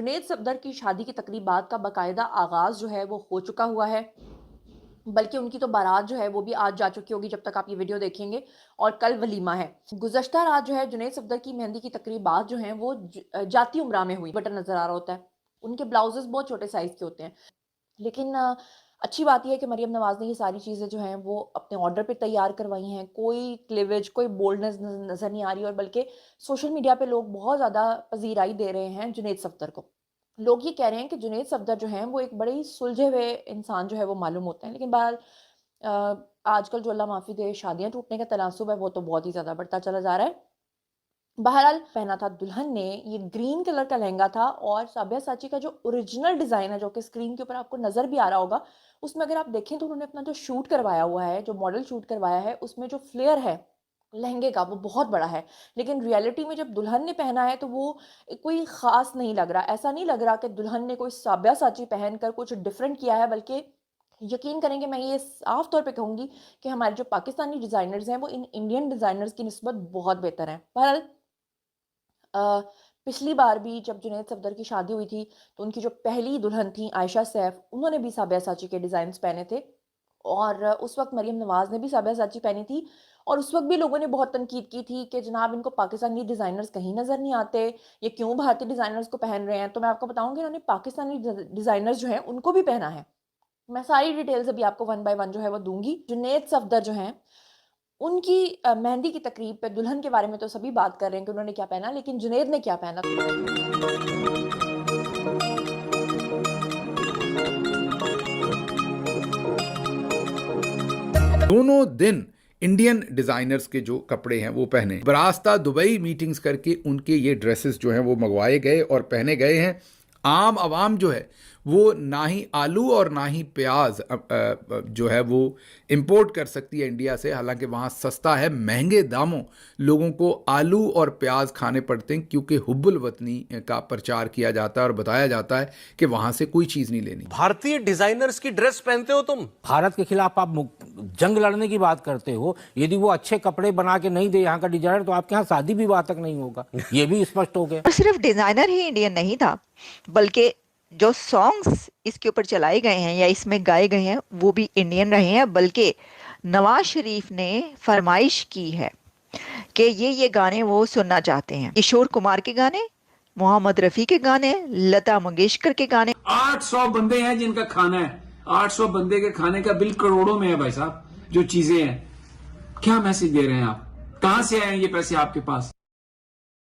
जुनैद सफदर की शादी की तकरीबात का बाकायदा आगाज़ जो है वो हो चुका हुआ है। बल्कि उनकी तो बारात जो है वो भी आज जा चुकी होगी जब तक आप ये वीडियो देखेंगे, और कल वलीमा है। गुज़श्ता रात जो है जुनैद सफदर की मेहंदी की तकरीबात जो हैं वो जाती उम्रा में हुई। बटन नज़र आ रहा होता है। उनके ब्लाउज़ेज़ बहुत छोटे साइज़ के होते हैं। लेकिन अच्छी बात ये है कि मरियम नवाज़ ने ये सारी चीज़ें जो हैं वो अपने ऑर्डर पे तैयार करवाई हैं। कोई क्लीवेज, कोई बोल्डनेस नज़र नहीं आ रही, और बल्कि सोशल मीडिया पे लोग बहुत ज़्यादा पज़ीराई दे रहे हैं जुनैद सफदर को। लोग ये कह रहे हैं कि जुनैद सफदर जो हैं वो एक बड़े ही सुलझे हुए इंसान जो है वो मालूम होते हैं। लेकिन बहरहाल आजकल जो अल्लाह माफ़ी दे शादियाँ टूटने का तनासुब है वो तो बहुत ही ज़्यादा बढ़ता चला जा रहा है। बहरहाल पहना था दुल्हन ने ये ग्रीन कलर का लहंगा था, और साबिया साची का जो ओरिजिनल डिज़ाइन है जो कि स्क्रीन के ऊपर आपको नज़र भी आ रहा होगा, उसमें अगर आप देखें तो उन्होंने अपना जो शूट करवाया हुआ है, जो मॉडल शूट करवाया है, उसमें जो फ्लेयर है लहंगे का वो बहुत बड़ा है। लेकिन रियलिटी में जब दुल्हन ने पहना है तो वो कोई ख़ास नहीं लग रहा। ऐसा नहीं लग रहा कि दुल्हन ने कोई साबिया साची पहनकर कुछ डिफरेंट किया है, बल्कि यकीन करेंगे मैं ये साफ तौर पे कहूँगी कि हमारे जो पाकिस्तानी डिज़ाइनर्स हैं वो इन इंडियन डिज़ाइनर्स की निस्बत बहुत बेहतर हैं। बहरहाल अ, पिछली बार भी जब जुनैद सफदर की शादी हुई थी, तो उनकी जो पहली दुल्हन थी आयशा सैफ, उन्होंने भी साबिया साची के डिज़ाइन्स पहने थे, और उस वक़्त मरियम नवाज़ ने भी साबिया साची पहनी थी, और उस वक़्त भी लोगों ने बहुत तनकीद की थी कि जनाब इनको पाकिस्तानी डिज़ाइनर्स कहीं नज़र नहीं आते, ये क्यों भारतीय डिज़ाइनर्स को पहन रहे हैं? तो मैं आपको बताऊँ कि इन्होंने पाकिस्तानी डिज़ाइनर्स जो हैं उनको भी पहना है। मैं सारी डिटेल्स अभी आपको वन बाय वन जो है वो दूँगी। जुनैद सफदर जो हैं उनकी मेहंदी की तकरीब पे दुल्हन के बारे में तो सभी बात कर रहे हैं कि उन्होंने क्या पहना, लेकिन जुनैद ने क्या पहना? दोनों दिन इंडियन डिजाइनर्स के जो कपड़े हैं वो पहने, बरास्ता दुबई मीटिंग्स करके उनके ये ड्रेसेस जो हैं वो मंगवाए गए और पहने गए हैं। आम आवाम जो है वो ना ही आलू और ना ही प्याज जो है वो इंपोर्ट कर सकती है इंडिया से, हालांकि वहाँ सस्ता है। महंगे दामों लोगों को आलू और प्याज खाने पड़ते हैं, क्योंकि हुब्बुल वतनी का प्रचार किया जाता है और बताया जाता है कि वहाँ से कोई चीज़ नहीं लेनी। भारतीय डिजाइनर्स की ड्रेस पहनते हो तुम? भारत के खिलाफ आप जंग लड़ने की बात करते हो। यदि वो अच्छे कपड़े बना के नहीं दे यहाँ का डिजाइनर, तो आपके यहाँ शादी विवाह तक नहीं होगा। ये भी स्पष्ट हो गया। और सिर्फ डिजाइनर ही इंडियन नहीं था, बल्कि जो सॉन्ग्स इसके ऊपर चलाए गए हैं या इसमें गाए गए हैं वो भी इंडियन रहे हैं। बल्कि नवाज शरीफ ने फरमाइश की है कि ये गाने वो सुनना चाहते हैं। किशोर कुमार के गाने, मोहम्मद रफ़ी के गाने, लता मंगेशकर के गाने। 800 बंदे हैं जिनका खाना है, 800 बंदे के खाने का बिल करोड़ों में है भाई साहब। जो चीजें हैं, क्या मैसेज दे रहे हैं आप? कहां से आए हैं ये पैसे आपके पास?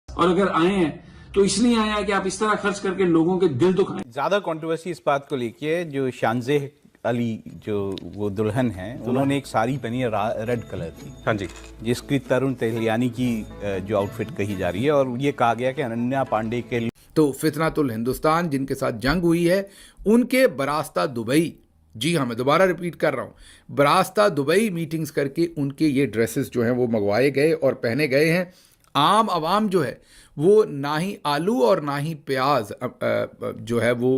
और अगर आए हैं तो इसलिए आए हैं कि आप इस तरह खर्च करके लोगों के दिल दुखाएं। ज्यादा कंट्रोवर्सी इस बात को लेके, जो शानजेह अली जो वो दुल्हन है, उन्होंने एक साड़ी पहनी है रेड कलर की। हाँ जी। जिसकी तरुण तेहलियानी की जो आउटफिट कही जा रही है, और ये कहा गया कि अनन्या पांडे के तो फितनातुल हिंदुस्तान जिनके साथ जंग हुई है, उनके बरास्ता दुबई, जी हाँ मैं दोबारा रिपीट कर रहा हूँ, बरास्ता दुबई मीटिंग्स करके उनके ये ड्रेसेस जो हैं वो मंगवाए गए और पहने गए हैं। आम आवाम जो है वो ना ही आलू और ना ही प्याज जो है वो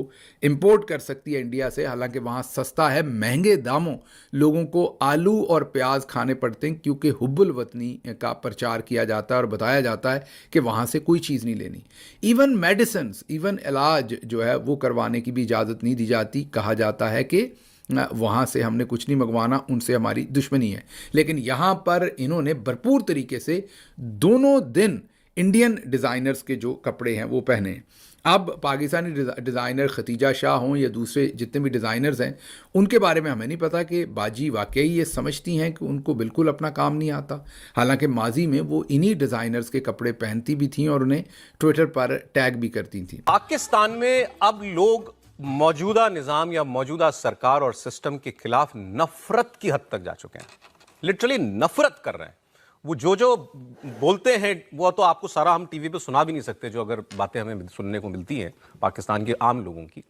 इंपोर्ट कर सकती है इंडिया से, हालांकि वहाँ सस्ता है। महंगे दामों लोगों को आलू और प्याज खाने पड़ते हैं, क्योंकि हुब्बुल वतनी का प्रचार किया जाता है और बताया जाता है कि वहाँ से कोई चीज़ नहीं लेनी। इवन मेडिसिन्स, इवन इलाज जो है वो करवाने की भी इजाज़त नहीं दी जाती। कहा जाता है कि वहाँ से हमने कुछ नहीं मंगवाना, उनसे हमारी दुश्मनी है। लेकिन यहाँ पर इन्होंने भरपूर तरीके से दोनों दिन इंडियन डिज़ाइनर्स के जो कपड़े हैं वो पहने। अब पाकिस्तानी डिज़ाइनर खतीजा शाह हों या दूसरे जितने भी डिज़ाइनर्स हैं, उनके बारे में हमें नहीं पता कि बाजी वाकई ये समझती हैं कि उनको बिल्कुल अपना काम नहीं आता। हालांकि माजी में वो इन्हीं डिज़ाइनर्स के कपड़े पहनती भी थीं और उन्हें ट्विटर पर टैग भी करती थीं। पाकिस्तान में अब लोग मौजूदा निजाम या मौजूदा सरकार और सिस्टम के खिलाफ नफरत की हद तक जा चुके हैं। लिटरली नफरत कर रहे हैं। वो जो बोलते हैं वो तो आपको सारा हम टीवी पे सुना भी नहीं सकते, जो अगर बातें हमें सुनने को मिलती हैं पाकिस्तान के आम लोगों की।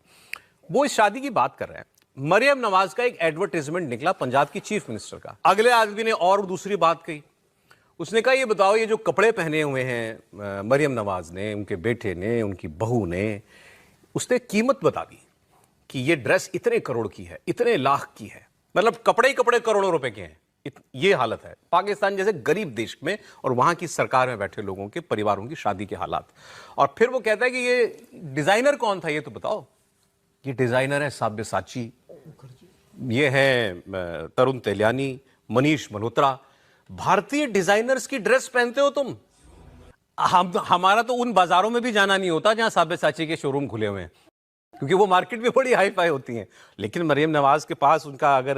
वो इस शादी की बात कर रहे हैं। मरियम नवाज का एक एडवर्टाइजमेंट निकला पंजाब की चीफ मिनिस्टर का। अगले आदमी ने और दूसरी बात कही। उसने कहा ये बताओ, ये जो कपड़े पहने हुए हैं मरियम नवाज ने, उनके बेटे ने, उनकी बहू ने, उसने कीमत बता दी कि ये ड्रेस इतने करोड़ की है, इतने लाख की है। मतलब कपड़े ही कपड़े करोड़ों रुपए के हैं। ये हालत है पाकिस्तान जैसे गरीब देश में और वहां की सरकार में बैठे लोगों के परिवारों की शादी के हालात। और फिर वो कहता है कि ये डिजाइनर कौन था, ये तो बताओ। ये डिजाइनर है साब्यसाची, ये है तरुण तेलियानी, मनीष मल्होत्रा। भारतीय डिजाइनर्स की ड्रेस पहनते हो तुम। हमारा तो उन बाजारों में भी जाना नहीं होता जहां साब्यसाची के शोरूम खुले हुए हैं, क्योंकि वो मार्केट में बड़ी हाई फाई होती हैं। लेकिन मरियम नवाज के पास उनका अगर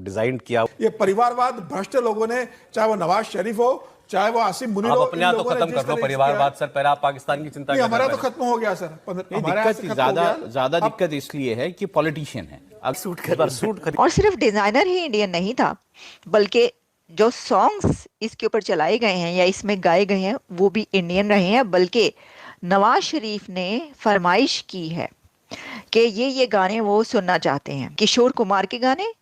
डिजाइन किया, ये परिवारवाद भ्रष्ट लोगों ने, चाहे वो नवाज शरीफ हो, चाहे वो आसिम मुनीर आप हो, अपने यहाँ तो खत्म कर दो परिवारवाद सर, पहले आप पाकिस्तान की चिंता नहीं, कर हमारा तो खत्म हो गया सर। दिक्कत ज्यादा दिक्कत इसलिए है कि पॉलिटिशियन है, अब सूट खरीद और सिर्फ डिजाइनर ही इंडियन नहीं था, बल्कि जो सॉन्ग्स इसके ऊपर चलाए गए हैं या इसमें गाए गए हैं वो भी इंडियन रहे हैं। बल्कि नवाज शरीफ ने फरमाइश की है कि ये गाने वो सुनना चाहते हैं। किशोर कुमार के गाने,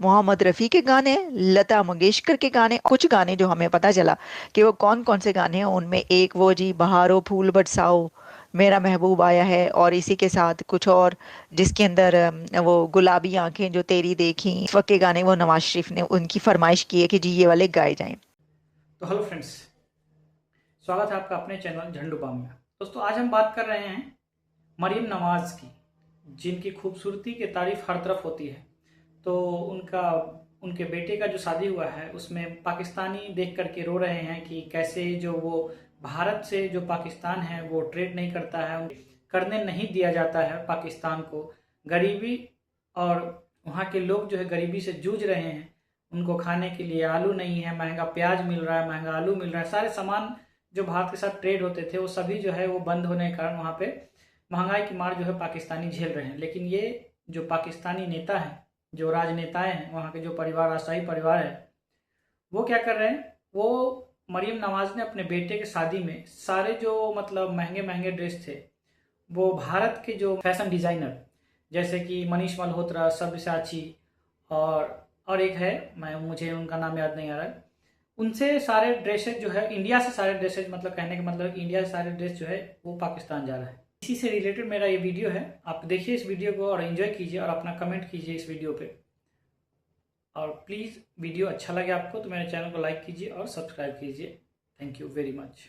मोहम्मद रफ़ी के गाने, लता मंगेशकर के गाने, कुछ गाने जो हमें पता चला कि वो कौन कौन से गाने हैं, उनमें एक वो जी बहारो फूल बरसाओ, मेरा महबूब आया है, और इसी के साथ कुछ और जिसके अंदर वो गुलाबी आंखें जो तेरी देखी, इस वक्त के गाने वो नवाज शरीफ ने उनकी फरमाइश की है कि जी ये वाले गाए जाएं। तो हेलो फ्रेंड्स, स्वागत है आपका अपने चैनल झंडू बाम में। दोस्तों आज हम बात कर रहे हैं मरियम नवाज की, जिनकी खूबसूरती की तारीफ हर तरफ होती है। तो उनके बेटे का जो शादी हुआ है उसमें पाकिस्तानी देख करके रो रहे हैं कि कैसे जो वो भारत से जो पाकिस्तान है वो ट्रेड नहीं करता है, करने नहीं दिया जाता है पाकिस्तान को। गरीबी और वहाँ के लोग जो है गरीबी से जूझ रहे हैं, उनको खाने के लिए आलू नहीं है, महंगा प्याज मिल रहा है, महंगा आलू मिल रहा है। सारे सामान जो भारत के साथ ट्रेड होते थे वो सभी जो है वो बंद होने के कारण वहाँ पे महंगाई की मार जो है पाकिस्तानी झेल रहे हैं। लेकिन ये जो पाकिस्तानी नेता हैं, जो राजनेताएं हैं, वहाँ के जो परिवार, आशाही परिवार है, वो क्या कर रहे हैं, वो मरियम नवाज ने अपने बेटे के शादी में सारे जो मतलब महंगे महंगे ड्रेस थे वो भारत के जो फैशन डिज़ाइनर जैसे कि मनीष मल्होत्रा, सब्यसाची और एक है, मुझे उनका नाम याद नहीं आ रहा है, उनसे सारे ड्रेसेज जो है, इंडिया से सारे ड्रेसेज, मतलब कहने का मतलब इंडिया से सारे ड्रेस जो है वो पाकिस्तान जा रहा है। इसी से रिलेटेड मेरा ये वीडियो है, आप देखिए इस वीडियो को और एंजॉय कीजिए और अपना कमेंट कीजिए इस वीडियो पे। और प्लीज़ वीडियो अच्छा लगे आपको तो मेरे चैनल को लाइक कीजिए और सब्सक्राइब कीजिए। Thank you very much.